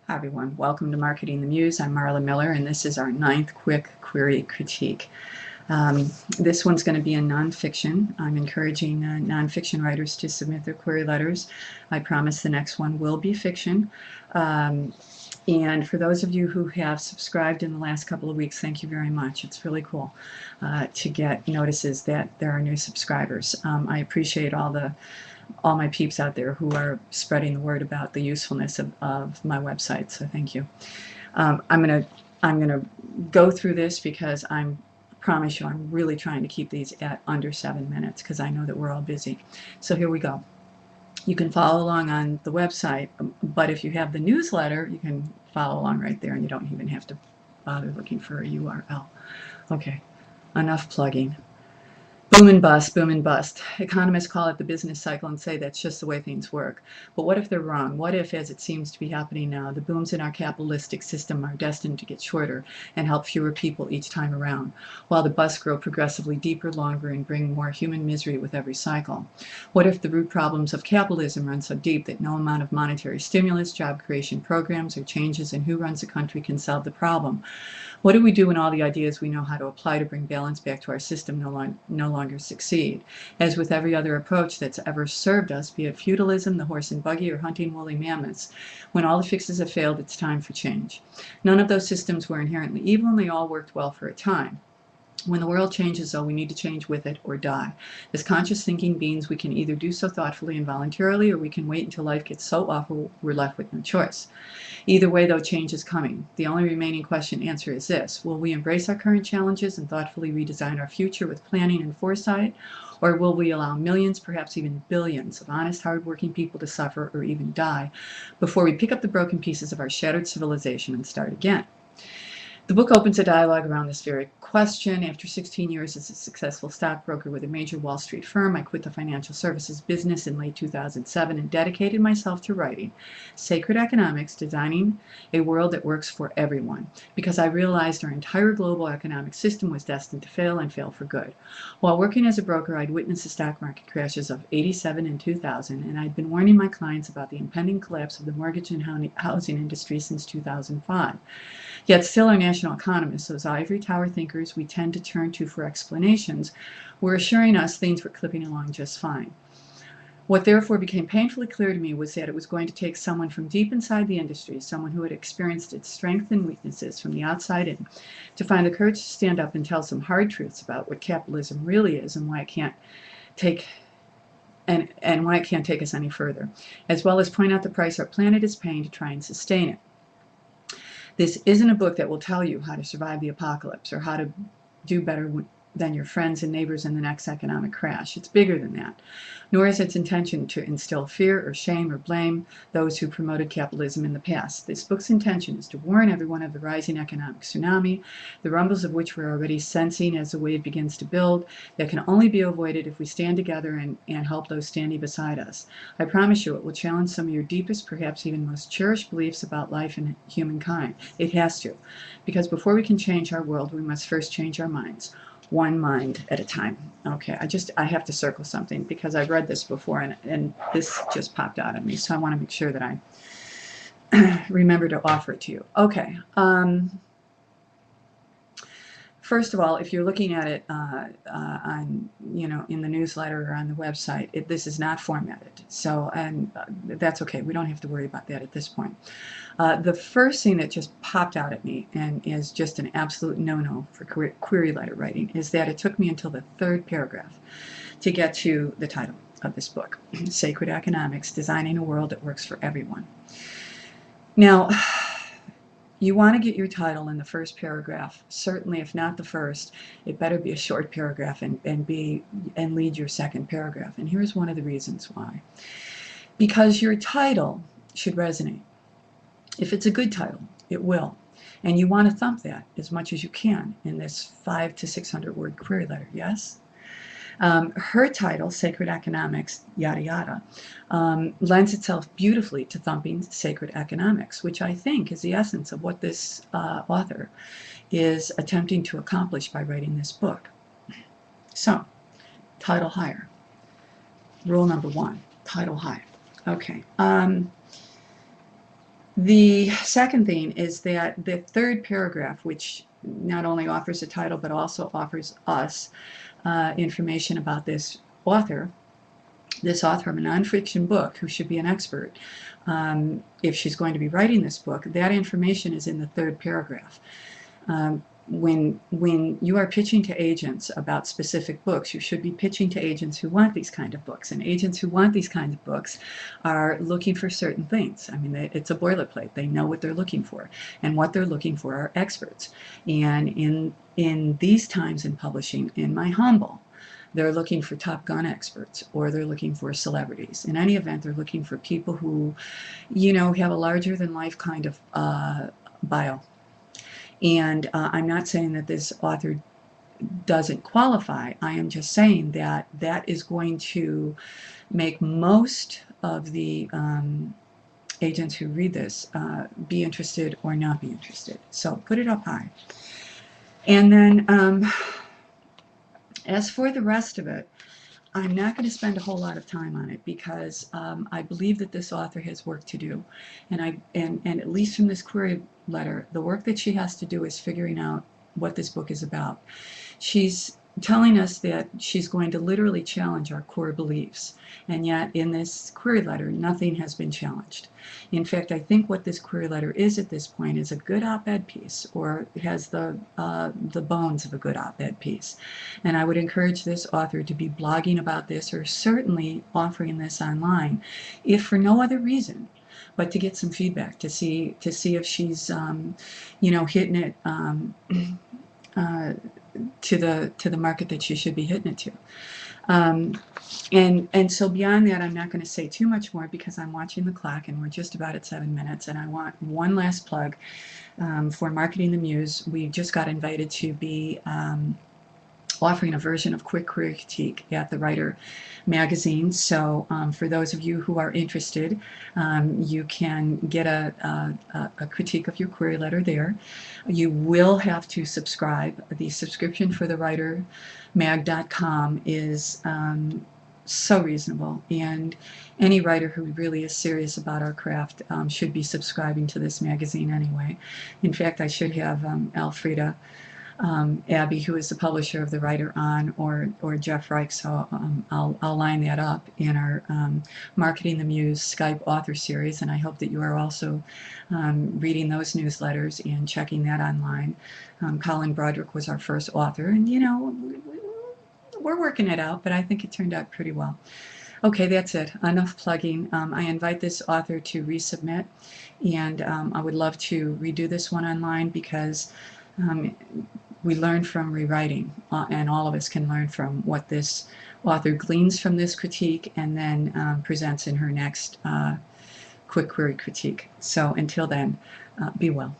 Hi everyone, welcome to Marketing the Muse. I'm Marla Miller and this is our 9th quick query critique. This one's going to be in nonfiction. I'm encouraging nonfiction writers to submit their query letters. I promise the next one will be fiction. And for those of you who have subscribed in the last couple of weeks, thank you very much. It's really cool to get notices that there are new subscribers. I appreciate all my peeps out there who are spreading the word about the usefulness of my website, so thank you. I'm gonna go through this because I promise you I'm really trying to keep these at under 7 minutes because I know that we're all busy. So here we go. You can follow along on the website, but if you have the newsletter, you can follow along right there and you don't even have to bother looking for a URL. Okay, enough plugging. Boom and bust, boom and bust. Economists call it the business cycle and say that's just the way things work. But what if they're wrong? What if, as it seems to be happening now, the booms in our capitalistic system are destined to get shorter and help fewer people each time around, while the busts grow progressively deeper, longer, and bring more human misery with every cycle? What if the root problems of capitalism run so deep that no amount of monetary stimulus, job creation programs, or changes in who runs a country can solve the problem? What do we do when all the ideas we know how to apply to bring balance back to our system no longer succeed? As with every other approach that's ever served us, be it feudalism, the horse and buggy, or hunting woolly mammoths, when all the fixes have failed, it's time for change. None of those systems were inherently evil, and they all worked well for a time. When the world changes, though, we need to change with it or die. As conscious thinking beings, we can either do so thoughtfully and voluntarily, or we can wait until life gets so awful we're left with no choice. Either way, though, change is coming. The only remaining answer is this: will we embrace our current challenges and thoughtfully redesign our future with planning and foresight, or will we allow millions, perhaps even billions, of honest, hardworking people to suffer or even die before we pick up the broken pieces of our shattered civilization and start again? The book opens a dialogue around this very question. After 16 years as a successful stockbroker with a major Wall Street firm, I quit the financial services business in late 2007 and dedicated myself to writing Sacred Economics, Designing a World that Works for Everyone, because I realized our entire global economic system was destined to fail and fail for good. While working as a broker, I'd witnessed the stock market crashes of '87 and 2000, and I'd been warning my clients about the impending collapse of the mortgage and housing industry since 2005. Yet still our national economists, those ivory tower thinkers we tend to turn to for explanations, were assuring us things were clipping along just fine. What therefore became painfully clear to me was that it was going to take someone from deep inside the industry, someone who had experienced its strengths and weaknesses from the outside in, to find the courage to stand up and tell some hard truths about what capitalism really is and why it can't take us any further, as well as point out the price our planet is paying to try and sustain it. This isn't a book that will tell you how to survive the apocalypse or how to do better than your friends and neighbors in the next economic crash. It's bigger than that. Nor is its intention to instill fear or shame or blame those who promoted capitalism in the past. This book's intention is to warn everyone of the rising economic tsunami, the rumbles of which we're already sensing as the wave begins to build, that can only be avoided if we stand together and help those standing beside us. I promise you it will challenge some of your deepest, perhaps even most cherished beliefs about life and humankind. It has to, because before we can change our world, we must first change our minds. One mind at a time. Okay, I have to circle something because I've read this before and this just popped out at me, so I want to make sure that I remember to offer it to you. Okay. First of all, if you're looking at it on, in the newsletter or on the website, this is not formatted. So, and that's okay. We don't have to worry about that at this point. The first thing that just popped out at me and is just an absolute no-no for query letter writing is that it took me until the 3rd paragraph to get to the title of this book, Sacred Economics, Designing a World that Works for Everyone. Now, you want to get your title in the 1st paragraph. Certainly, if not the 1st, it better be a short paragraph and lead your 2nd paragraph. And here's one of the reasons why. Because your title should resonate. If it's a good title, it will. And you want to thump that as much as you can in this 500 to 600 word query letter, yes? Her title, Sacred Economics, yada yada, lends itself beautifully to thumping sacred economics, which I think is the essence of what this author is attempting to accomplish by writing this book. So, title higher. Rule number 1, title high. Okay. The second thing is that the third paragraph, which not only offers a title but also offers us information about this author of a nonfiction book who should be an expert, if she's going to be writing this book, that information is in the third paragraph. When you are pitching to agents about specific books, you should be pitching to agents who want these kind of books. And agents who want these kinds of books are looking for certain things. I mean, it's a boilerplate. They know what they're looking for. And what they're looking for are experts. And in these times in publishing, in my humble, they're looking for Top Gun experts, or they're looking for celebrities. In any event, they're looking for people who, you know, have a larger-than-life kind of bio. And I'm not saying that this author doesn't qualify. I am just saying that that is going to make most of the agents who read this be interested or not be interested. So put it up high. And then as for the rest of it, I'm not going to spend a whole lot of time on it because I believe that this author has work to do. And at least from this query letter, the work that she has to do is figuring out what this book is about. She's telling us that she's going to literally challenge our core beliefs. And yet in this query letter, nothing has been challenged. In fact, I think what this query letter is at this point is a good op-ed piece, or has the bones of a good op-ed piece. And I would encourage this author to be blogging about this, or certainly offering this online, if for no other reason but to get some feedback, to see if she's you know, hitting it to the market that she should be hitting it to. And so beyond that, I'm not going to say too much more because I'm watching the clock and we're just about at 7 minutes. And I want one last plug for Marketing the Muse. We just got invited to be offering a version of Quick Query Critique at the Writer magazine. So for those of you who are interested, you can get a critique of your query letter there. You will have to subscribe. The subscription for the writermag.com is so reasonable, and any writer who really is serious about our craft should be subscribing to this magazine anyway. In fact, I should have Alfreda Abby, who is the publisher of The Writer On, or Jeff Reich, so I'll line that up in our Marketing the Muse Skype author series, and I hope that you are also reading those newsletters and checking that online. Colin Broderick was our first author, and you know, we're working it out, but I think it turned out pretty well. Okay, that's it. Enough plugging. I invite this author to resubmit, and I would love to redo this one online because we learn from rewriting, and all of us can learn from what this author gleans from this critique and then presents in her next quick query critique. So until then, be well.